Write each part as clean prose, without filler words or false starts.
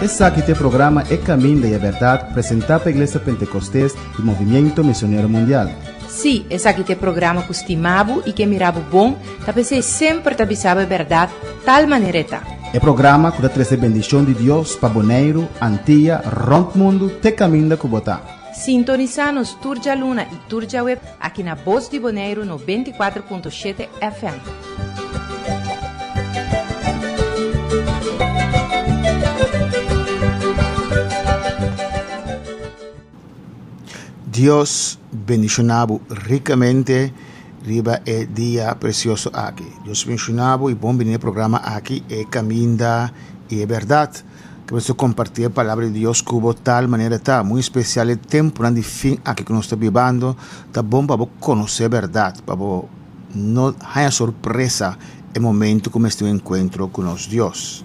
Esse aqui é o programa É Caminho da Verdade, apresentado pela Igreja Pentecostés do Movimento Missionário Mundial. Sim, esse aqui é o programa que estimava e que mirava bom, para sempre te avisava a verdade, tal maneira está. É programa que traz a bendição de Deus para Bonaire, Antilha, Rompe Mundo, te caminho da Cubotá. Sintoniza-nos Turja Luna e Turja Web aqui na Voz de Bonaire no 24.7 FM. Dios bendicionado ricamente riba é dia precioso aqui. Deus bendicionado e bom venir programa aqui é caminho e é verdade. Que você compartilhar a palavra de Deus como tal maneira tá muito especial é tempo de fim aqui que nós estamos vivendo. Tá bom para conhecer a verdade, para não ter surpresa no momento como este encontro com nosso Deus.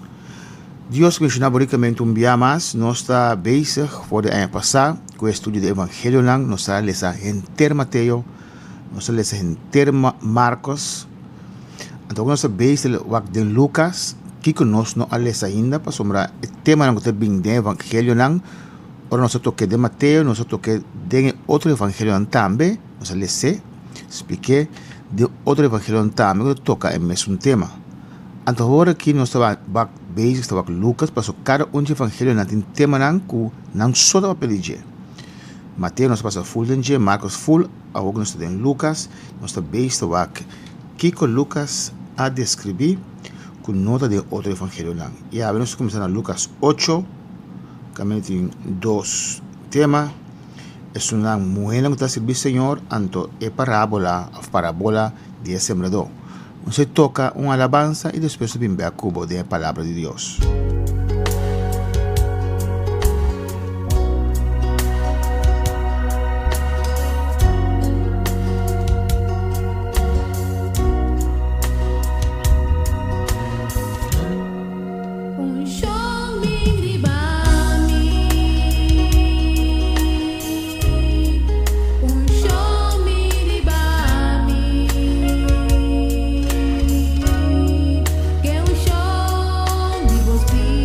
Deus mencionava ricamente dia mais, nós está bezig voor de ano passado com o estudo do Evangelho lang, nós está lendo inteiro Mateus, nós está lendo inteiro Marcos, então nós está bezig de Lucas, que nós não lemos ainda, para sombrar o tema que está bem do Evangelho lang, ora nós toque de Mateus, nós toque de outro Evangelho lang também, nós lemos, expliquei, de outro Evangelho também, que toca o mesmo tema. Então agora aqui nós estamos bezig estava com Lucas, passou cada evangelho na tem tema que não só dava para pedir. Mateus nós passa full de Marcos full, agora nós estamos em Lucas, nós estamos bezig estava aqui com Lucas a descrever com nota de outro evangelho lá. E agora nós começamos na Lucas 8, que tem dois temas. É uma mulher que está servindo o Senhor, então é parábola de sembrador. Você toca uma alabança e depois você vem a cubo da palavra de Deus. Be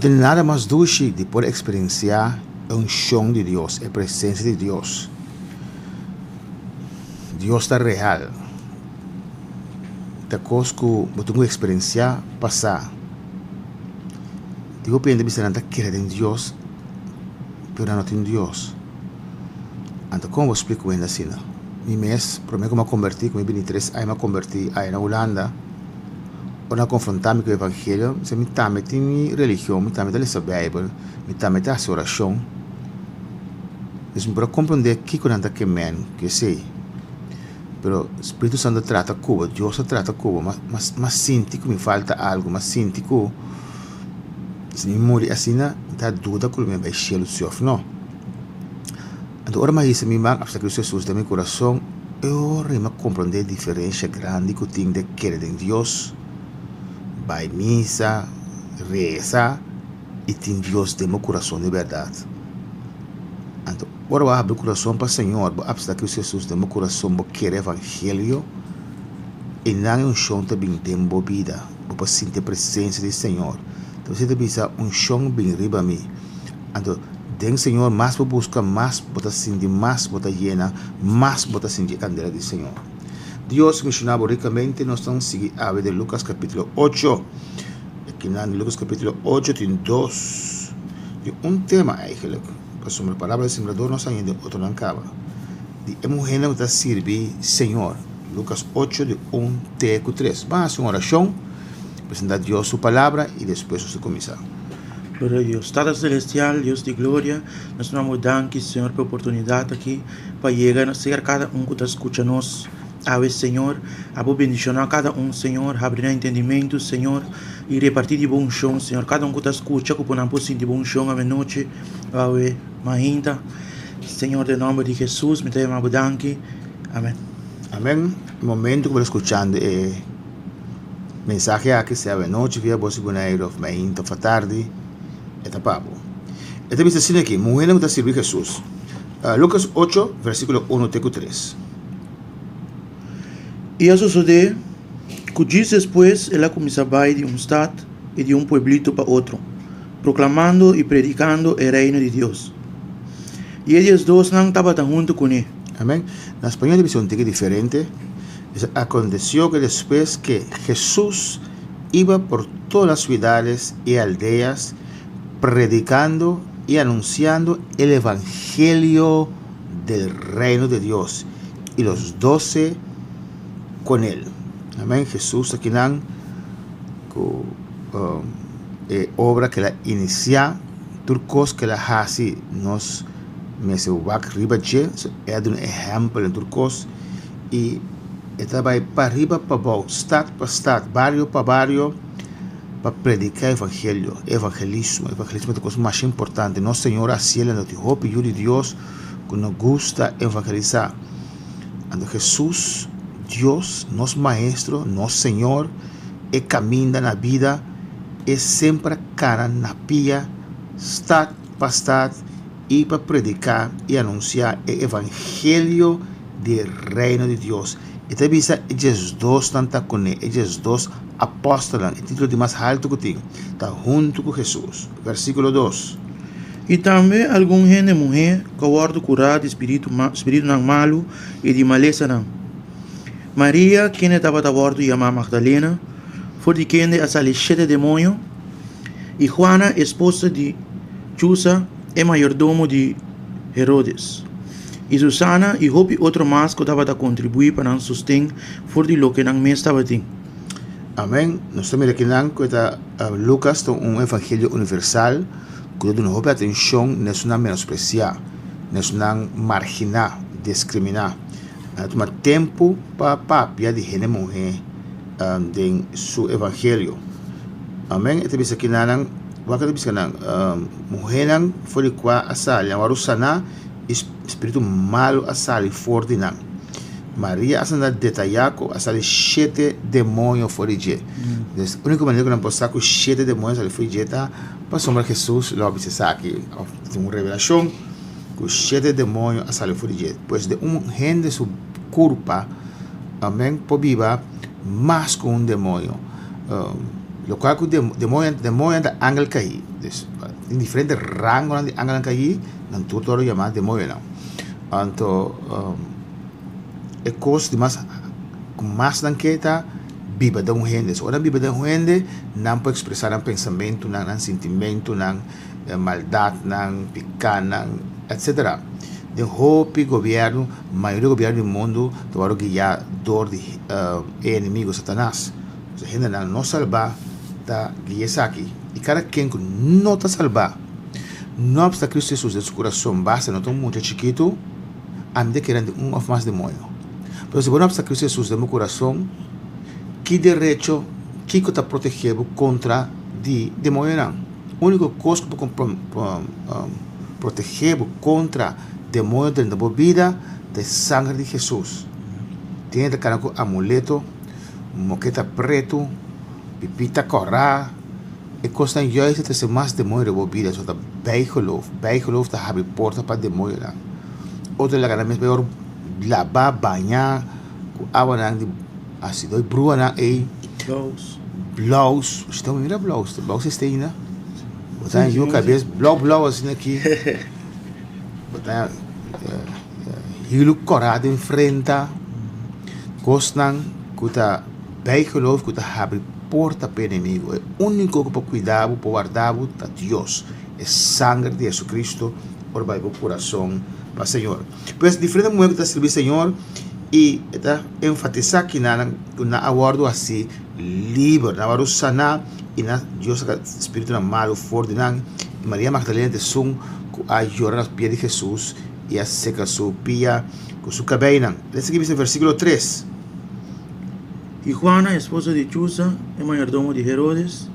tem nada mais dulce de poder experienciar a unção de Deus, a presença de Deus. Deus está real. Está coisa que eu tenho que experienciar, passar. Digo, pende que não querer em Deus, mas não tem Deus. Então, como eu explico ainda assim? Mi mês, para mim, como eu converti, como eu vim 3 anos, eu converti aí na Holanda. Quando eu confrontar-me com o Evangelho, eu me também tenho religião, me também tenho a Bíblia, me também tenho a oração. Então, para compreender que eu não que eu sei. Pero o Espírito Santo trata Cuba, Deus trata Cuba, mas sinto que me falta algo, mas sinto que se me morrer assim, não está dúvida que eu vai cheio do céu, não. Então, ora mais isso, me manda, hasta que Jesus da meu coração, eu rima compreender a diferença grande que eu tenho de querer em Deus, vai missa, reza, e tem Deus de meu coração de verdade. Então, ora eu abro o coração para o Senhor, hasta que Jesus da meu coração, eu quero o Evangelho, e não é chão também de vida, eu posso sentir a presença do Senhor. Então, você deve ser chão bem riba a mim. Então, den Senhor, mais para buscar, mais para sentir, mais para llenar, mais para sentir a candela do Senhor. Deus mencionava ricamente, nós estamos seguindo a ver de Lucas capítulo 8. Aqui em Lucas capítulo 8 tem 2. De tema eigenlijk. Sobre a palavra do sembrador, nós ainda outro não acaba. De uma mulher que está servir Senhor. Lucas 8, de 1 até 3. Vamos a uma oração, presentar a Deus sua palavra e depois você começar. Glória a Deus. Estado celestial, Deus de glória, nós damos graças, Senhor, pela oportunidade aqui para chegar a ser cada que está escutando nós. Ave, Senhor, a boa bendição a cada Senhor, abrir entendimento, Senhor, e repartir de bom chão, Senhor. Cada que está escutando, que não pode sentir bom chão a noite, ave, ainda. Senhor, em nome de Jesus, me dê uma graças. Amém. Amém. No momento que eu estou escutando mensagem aqui, se a noite via você boneiro, ainda para tarde. Eta papo. Esta vez assim aqui, mulher que está servindo Jesus. Lucas 8, versículo 1 até 3. E a suceder que dias depois ela começava a ir de estado e de pueblito para outro, proclamando e predicando o reino de Deus. E eles dois não estavam junto com ele. Amém. Na espanhol é um tique diferente. Aconteció que después que Jesús iba por todas las ciudades y aldeas predicando y anunciando el evangelio del reino de Dios, y los 12 con él. Amén. Jesús aquí nan obra que la inicia turcos que la hasi nos me se ubak riba je é um exemplo em turcos e estava para arriba para baixo, estado para estado, barrio para barrio, para predicar o evangelho, evangelismo é a coisa mais importante. Nosso Senhor así nos dijo, pediu de Deus que nos gusta evangelizar. Então Jesus, Deus, nosso maestro, nosso Senhor, é caminho na vida, é sempre cara na pia, estado para estado, e para predicar e anunciar o evangelho do reino de Deus. E também esses dois estão com ele, esses dois apóstolos, o título de mais alto que tem, está junto com Jesus. Versículo 2. E também algum gente mulher que guarda curado de espírito não malo e de maleza não. Maria, quem estava a bordo, chamada Magdalena, foi de quem a sair 7 demônios, e Juana, esposa de Chusa, é mayordomo de Herodes. E Susana e outro mais que estava a contribuir para o sustento for de lo que não me estava tendo. Amém. Nós estamos aqui que Lucas tem evangelho universal que dá uma atenção, não menospreciar, não marginar, discriminar. Toma tempo para papia de gente morrer em seu evangelho. Amém. Esta vez aqui não wakati bisa mulher não foi qua asal yang waru sana espírito malo asal forte não. Maria asanda detalhado asal 7 demônios fora de. A única maneira que não posso sacar 7 demônios ali foi de tá para sombra Jesus logo se saque tem uma revelação que 7 demônios asal fora de. Pois de gente sua culpa, amém, por viva mais com demônio. Lo cual que demoio da angel caí. Em diferentes rangos de angel caí, não tudo lo chamado demoio não. Então, é coisa de mais dan que tá viva da gente. Ora viva da gente não pode expressar um pensamento, um sentimento, maldade, picana, etc. De hopi governo, maioria do governo do mundo, agora que já dor de inimigo Satanás. A gente não salva da guia aqui. E cada quem não está salva, não obsta Cristo Jesus de seu coração basta, não tão muito chiquito, a mim querendo of mais demônio. Mas se não obsta Cristo Jesus de meu coração, que direito que está protegido contra de demônio não. O único coisa que protegido contra demônio dentro da vida é sangue de Jesus. Tem de cara com amuleto, moqueta preto, pipita corá, e costa juist te se mais demônio de vida, só da bijgeloof da abre porta para demônio lá. Outro lá cara mesmo lavar, banhar, com água na de ácido e brua na e blouse, estão mira blouse está aí, né? Botar em cabeça, blau assim aqui. Botar hilo corado em frente, costan, cuta bijgeloof, cuta abre porta para o inimigo. O único que pode cuidar, pode guardar, é Deus. É sangue de Jesus Cristo, por vai o coração para o Senhor. Pois, diferente momento que está servindo o Senhor, e está enfatizar que na aguardo assim, livre, na aguardo sanar, e na Deus, Espírito malo, forte, e Maria Magdalena de som, a llorar aos pés de Jesus, e a seca sua pia, com sua cabelo. Let's give esse versículo 3. Y Juana, esposa de Chuza, el mayordomo de Herodes,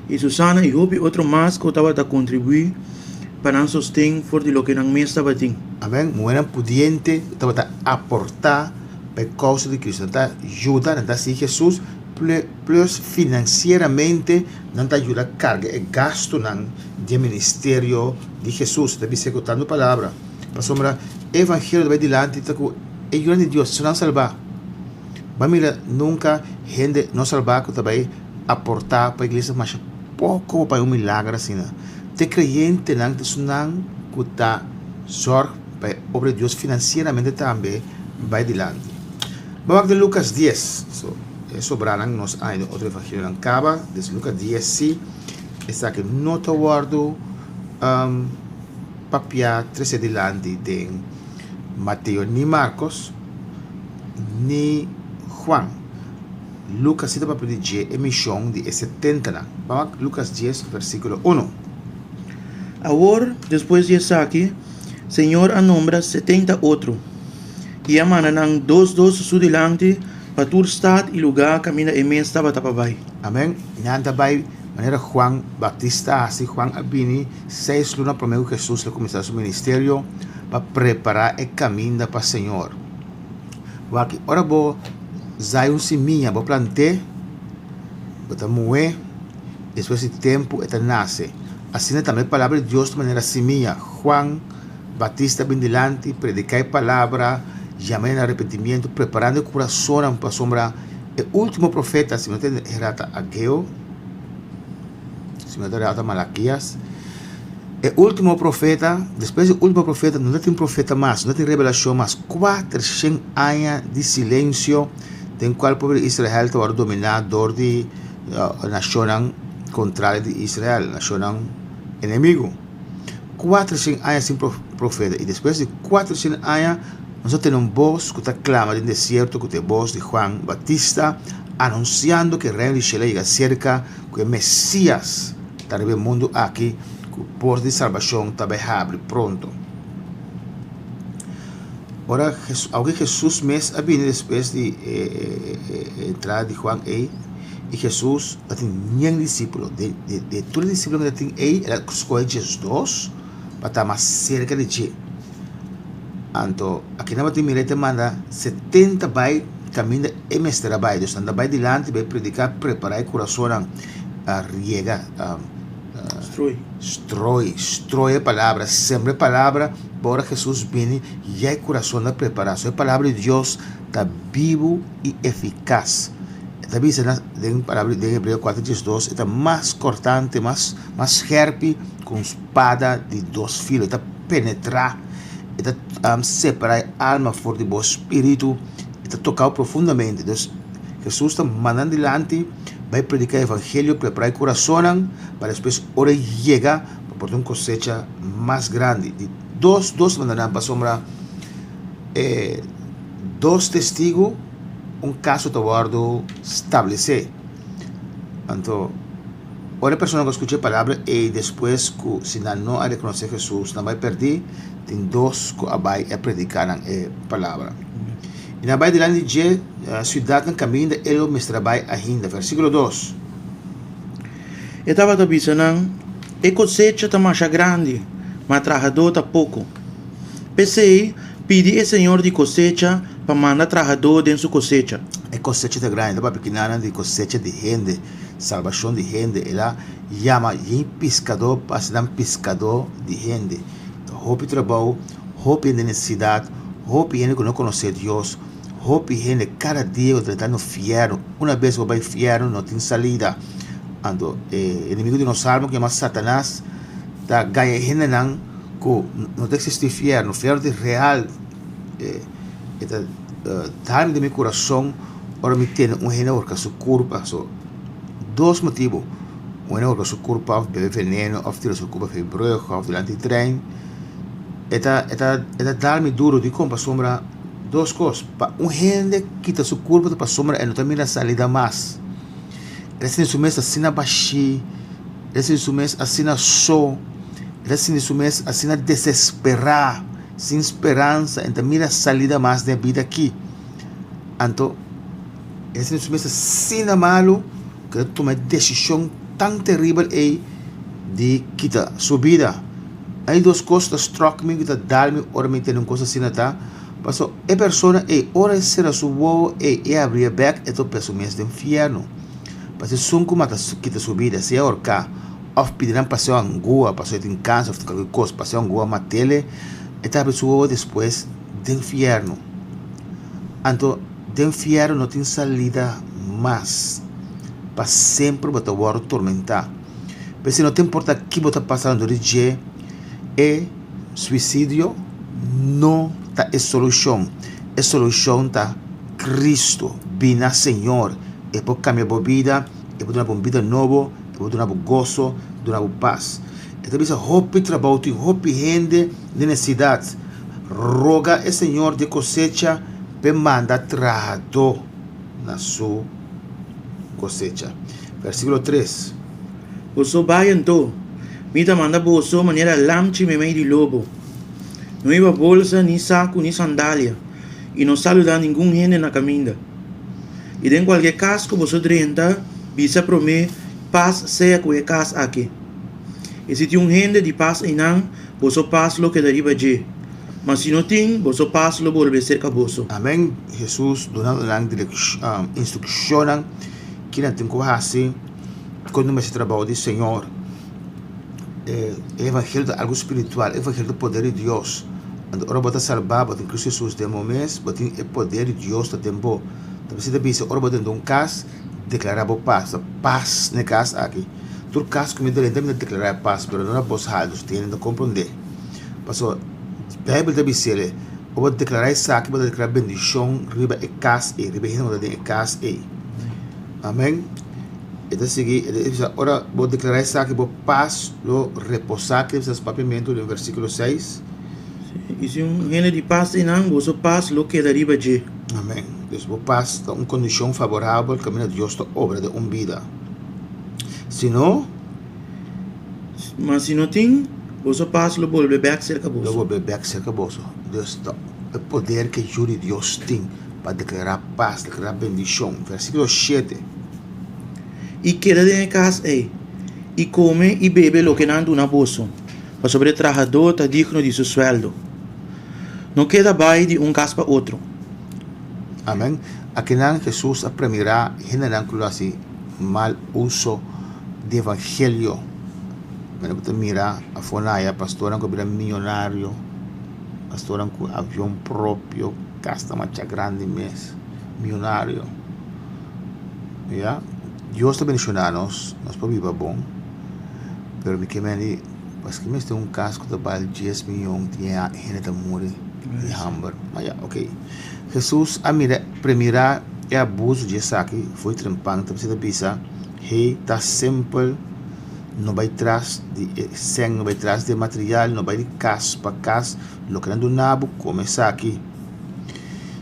y Susana y Jopi, otro más que estaba a contribuir para el sostén fuerte de lo que en mí estaba tin. Amén. Mueran pudiente, estaba a aportar por causa de Cristo, está ayuda, está si Jesús, plus financieramente, no está ayuda a carga, el gasto del ministerio de Jesús, está executando palabra. Para sombra, evangelio de delante, el ayuda de Dios, se no salva. Família nunca gente não salvar que também aportar para a igreja mas pouco para um milagre assim né. Te crente não te não que tá sorte para obra de Deus financeiramente também vai adiante. Vamos de Lucas 10. Sobraram nos ainda outro evangelho não acaba de Lucas 10 sim está que não te guardo papia 13 adiante de Mateus nem Marcos nem Juan. Lucas cita para pedir emisión de 70. Vamos a Lucas 10, versículo 1. Ahora, después de Isaac, Señor anombra 70 otro. Y amanan dos su delante, para tu estado y lugar camina en mí estaba tapabay. Amén. Nada bay, manera Juan Bautista, así Juan Albini, 6 lunas primero Jesús le comenzó su ministerio para preparar el camino para el Señor. Ahora vos zai un seminha, vou plantar, vou moer, depois de tempo, ela nasce. Assim também a palavra de Deus de maneira seminha. Juan Batista bem delante, predicar a palavra, chamar em arrependimento, preparando o coração para a sombra. O último profeta, se não tem relata Ageu, se não tem relata Malaquias, o último profeta, depois do último profeta, não tem profeta mais, não tem revelação mais. 400 anos de silêncio, tem qual o povo de Israel estava dominador de nação contrária de Israel, nação inimigo. 400 anos sem profeta, e depois de 400 anos, nós temos voz que está clama no deserto, que tem voz de Juan Batista, anunciando que o reino de Israel chega cerca, que o Messias está no mundo aqui, que o porto de salvação está abre pronto. Ora, alguém Jesus mesmo vindo depois de entrar de Juan e Jesus tem nenhum discípulo de todos os discípulos que tem ela escolhe Jesus para estar mais cerca de ti. Então, aqui na Batimilete manda 70 vai caminho e mestre vai, então anda vai dilante, vai predicar, preparar o coração a riega, Strói a palavra, sempre a palavra, para Jesus vem e o coração da preparação. A palavra de Deus está vivo e eficaz. Esta visa en palabra de Hebreo 4:2 está más cortante, más scherpe, con espada de dos filos. Está penetrar, está separar alma for de bom espírito, está tocado profundamente. Entonces, Jesús está mandando adelante, va a predicar el evangelio, preparar el corazón, para después ahora llega por una cosecha más grande. De dos mandarán para sombra, dos testigos, un caso te guardo establecer. Entonces, ahora persona que escucha palabra y después, si no ha reconocer Jesús, no va a perder, tem dos que vai a predicar a palavra. E na vai delante de a cidade no caminho de ele me trabalha ainda. Versículo 2. Estava da bisanang, e cosecha está mais grande, mas trabajador está pouco. Pensei, pedi ao Senhor de cosecha para mandar trabajador dentro sua cosecha. É cosecha de grande, para pequena de cosecha de gente, salvação de gente. Ela chama em pescador para ser um pescador de gente. Hope trabalho, hope necessidade, hope gente que não conhece Deus, hope gente cada dia que está no inferno. Uma vez que vai inferno não tem salida. Ando, inimigo de nós alma que chama Satanás, tá ganha gente não existe inferno, inferno é real. Tá de meu coração, ora me tem gente que sua culpa, so dois motivos. Gente que sua culpa, bebe veneno, ou tira sua culpa febril, ou delante do trem. Eta dar-me duro de como para sombra duas coisas. Gente que quita sua culpa para sombra e não tem a salida mais. Esse é o mês assim na baixi, esse é o mês assim na só, esse é o mês assim na desesperar, sem esperança, então mira a salida mais da vida aqui. Então, esse é o mês assim na malo, que toma decisão tão terrível aí de quitar sua vida. Aí duas coisas que struck me, que dar-me, ora me tem uma coisa assim, tá? Passou, a pessoa, ora será sua boa, abrir a back, e tu pensa o mês do inferno. Passou, sunco mata, quita sua vida, se é orcar, ou pedirão passar uma angua, passou em câncer, ou qualquer coisa, passar uma angua, matele, e tá a pessoa depois do inferno. Então, do inferno não tem salida mais. Para sempre você vai atormentar. Mas não te importa o que você está passando no dia, suicídio não está a solução. A solução está Cristo, bina Senhor. E pode cambiar a vida, e pode dar uma vida nova, e pode dar um gozo, dar uma paz. Então, você hope trabalho, hope gente de necessidade. Roga ao Senhor de cosecha para mandar trabalhador na sua cosecha. Versículo 3. Você vai então. Mita manda bolso maneira lamchi me meio de lobo. Não iba bolsa, nem saco, nem sandália. E não saluda ninguém gente na caminha. E em qualquer casco você renta, bisa promete, paz seja com a casa aqui. E se tem gente de paz em não, você paz lo que deriva de. Mas se não tem, você paz lo volve cerca você. Amém. Jesus donando instrução que não tem que fazer quando você trabalha de Senhor. Evangelho é algo espiritual, evangelho do poder de Deus. Ora bota salvar, bota em Cristo Jesus de momento, bota o poder de Deus da tempo. Então você deve ora bota em um caso, declarar paz na casa aqui. Todo caso que me dá também declarar paz, mas não é voz alta, tem que compreender. Passou, a Bíblia deve ser, eu vou declarar isso aqui, vou declarar bendição, riba e casa e riba e casa e. Amém. Então, agora vou declarar isso aqui, vou paz, vou repousar, que esses papiamentos do versículo 6. E se gente de paz não, você paz, lo que deriva de. Amém. Deus, vou paz, uma condição favorável, caminho de Deus, da obra de uma vida. Se não, mas se não tem, você paz, lo volve back cerca você. Lo volve back cerca você. Deus, o poder que jure Deus tem para declarar paz, declarar bendição. Versículo 7. E queda em casa e come e bebe lo que não dá na bolsa. Para sobre o trabalhador está digno de seu sueldo. Não queda vai de casa para outro. Amém. Aqui não Jesus aprimirá generando assim mal uso do evangelho. Mas você mira a fonaia, pastor que vira milionário, pastor com avião próprio, gasta mais grande mês, milionário. Ya, Dios te bendiga nós para viver bom. Pero me queimei, parce que me tem caso que trabalha 10 milhões de gente que morre de hamburger. Mas já, ok. Jesus, a mira, primeira é abuso de saque, foi trampante, você tá pensando, tá sempre não vai atrás de sangue, não vai atrás de material, não vai de casa para casa, locando nabo, começar aqui.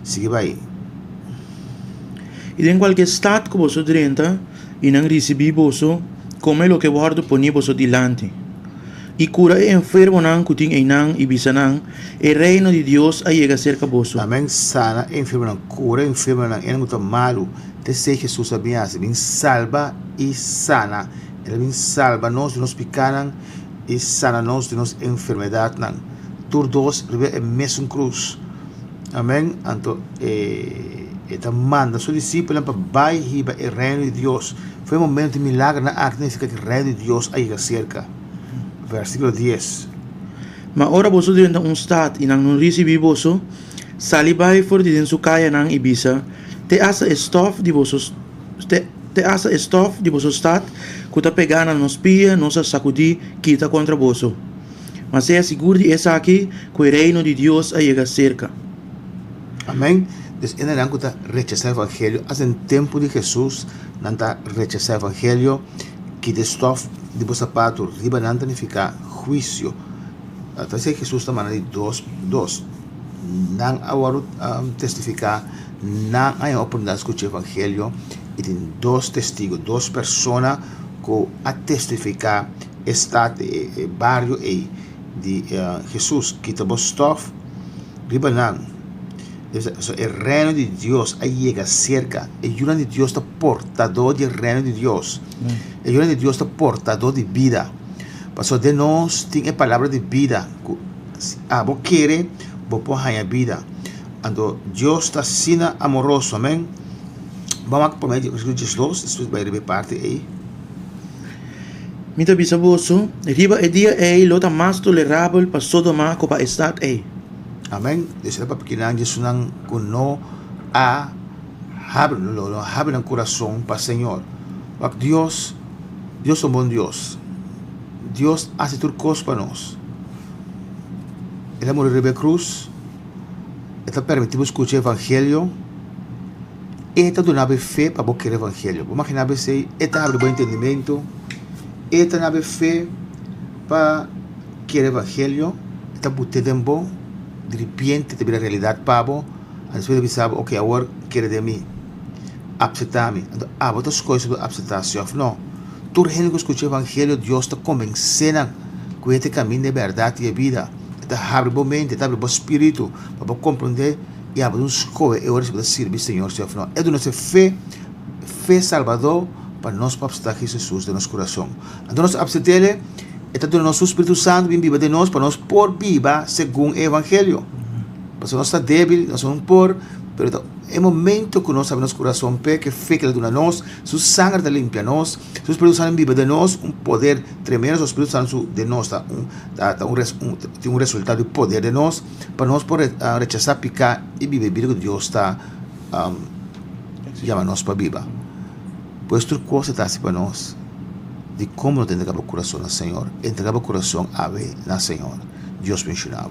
Sigue vai. E em qualquer estado que você drenta, e não receber você, como lo que guardo poni você dilante. E cura e enfermo não cuting e não e bisa não, e reino de Deus a chega cerca você. Amém. Sana, enfermo não cura, enfermo não é muito malo. Te sei Jesus sabia assim, bem salva e sana. Ele bem salva nós de nos picaram e sana nós de nos enfermidade não. Tur dos rebe é mesmo cruz. Amém. Então eta manda seus discípulos para vai riba o reino de Deus. Foi momento de milagre na acta que o reino de Deus a chega cerca. Versículo 10. Mas ora você dentro estado e não receber você, salibai for de dentro caia não ibisa, te asa estof de você, te asa estof de você estado, que tá pegando nos pia, nos sacudi, quita contra você. Mas é seguro de essa aqui, que o reino de Deus a chega cerca. Amém. Então, ainda não está rechazar o evangelho, há um tempo de Jesus, não está rechazar o evangelho, que de estof de você sapato, riba não significa juízo. Então, se Jesus está mandando dos, não agora testificar, não há oportunidade de escutar o evangelho, e tem dois testigos, duas pessoas que a testificar estado, barrio de Jesus, que está estof, riba não. O reino de Deus aí chega cerca. O reino de Deus está portador do reino de Deus. O reino de Deus está portador de vida. Porque de nós tem a palavra de vida. Você quer, você pode a vida. Então, Deus está sendo amoroso. Amém? Vamos para o meio de Jesus, depois vai rever parte aí. Mita bisaboso, riba e dia ei lota mais tolerável para Sodoma que para estado ei. Amém. Desde para que não Jesus não cono a abre no coração para o Senhor. Porque Deus é um bom Deus. Deus hace tudo coisas para nós. Ele morreu na cruz. Ele permitiu escutar o Evangelho. Ele dá fé para você querer o Evangelho. Vamos imaginar se ele abre bom entendimento. Ele dá fé para querer o Evangelho. Ele bota bom. De repente te vira realidade para você. Depois você sabe, ok, agora quer de mim. Aceitar-me. Então, outras coisas para aceitar-se. Não. Todo mundo que escuta o Evangelho, Deus está convencendo que este caminho de verdade e de vida. Está abre o mente, está abre o espírito para compreender e abre um escolha e agora se pode servir o Senhor. Não. É do nossa fé salvador para nós para aceitar Jesus de nosso coração. Então, nós aceitamos está dando nosso Espírito Santo bem viva de nós para nós por viva segundo o Evangelho. Porque nós está débil, nós somos por, mas é momento que nós sabemos nosso coração que fé que ele dá a nós, seu sangue está limpia nós, seu Espírito Santo viva de nós, poder tremendo, seu Espírito Santo de nós tem resultado de poder de nós, para nós poder rechazar, picar e viver que Deus está chamando nós para viva. Pois tudo coisa está assim para nós. De como nos entregar o coração ao Senhor, entregar o coração a ver na Senhor. Deus bendiga.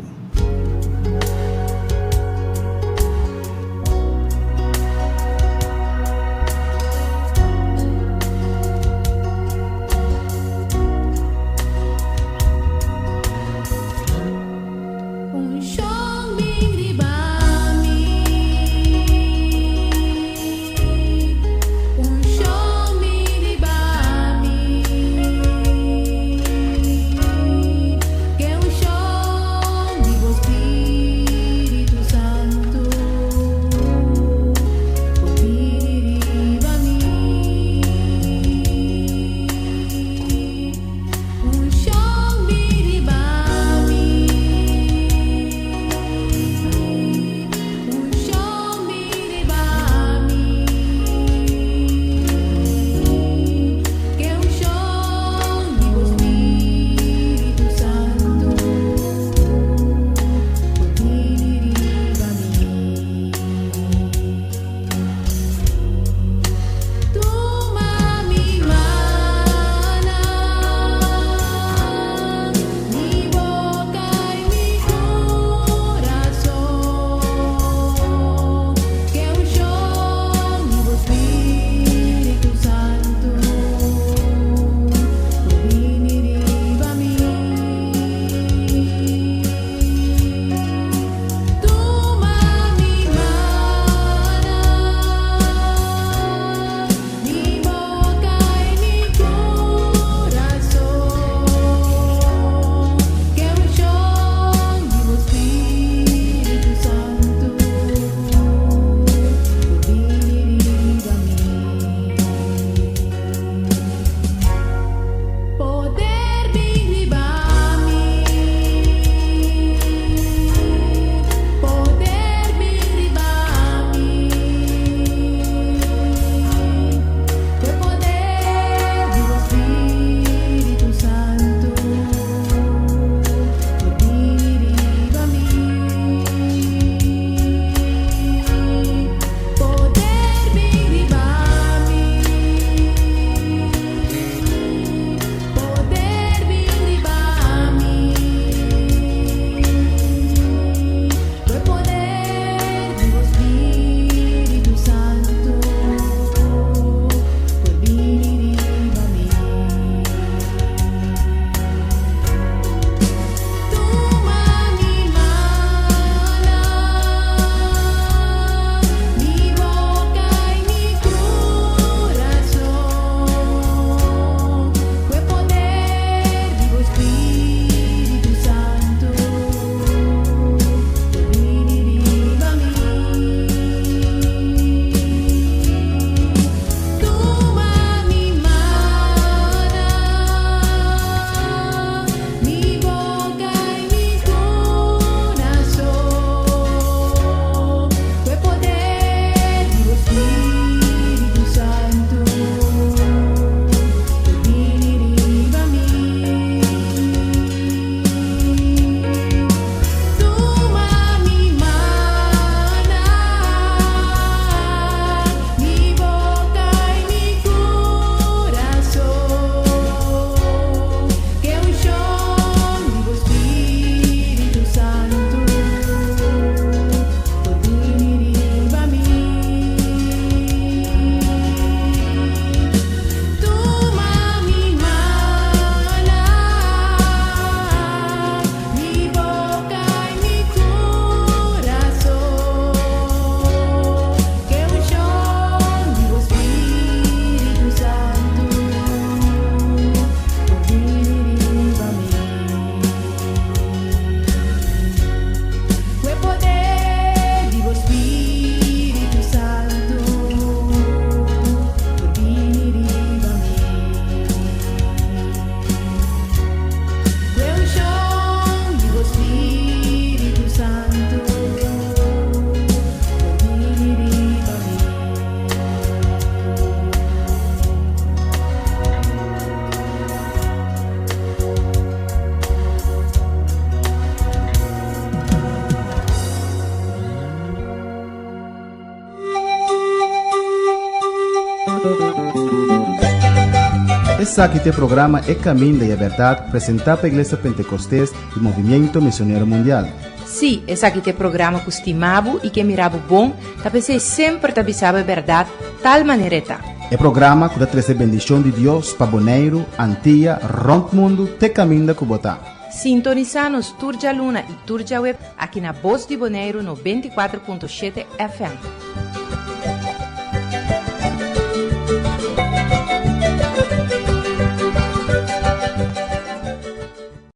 Esse aqui é o programa É Caminho da Verdade, apresentado pela Igreja Pentecostés e Movimento Missionário Mundial. Sim, esse aqui é o programa que estimavo e que mirava bom, tá pensei sempre tá bisava a verdade, tal maneira tá. É programa que dá trazer bendição de Deus para Bonaire, Antilha, Rond Mundo, te caminho da Cubotá. Sintoniza-nos Turja Luna e Turja Web aqui na Voz de Bonaire no 24.7 FM.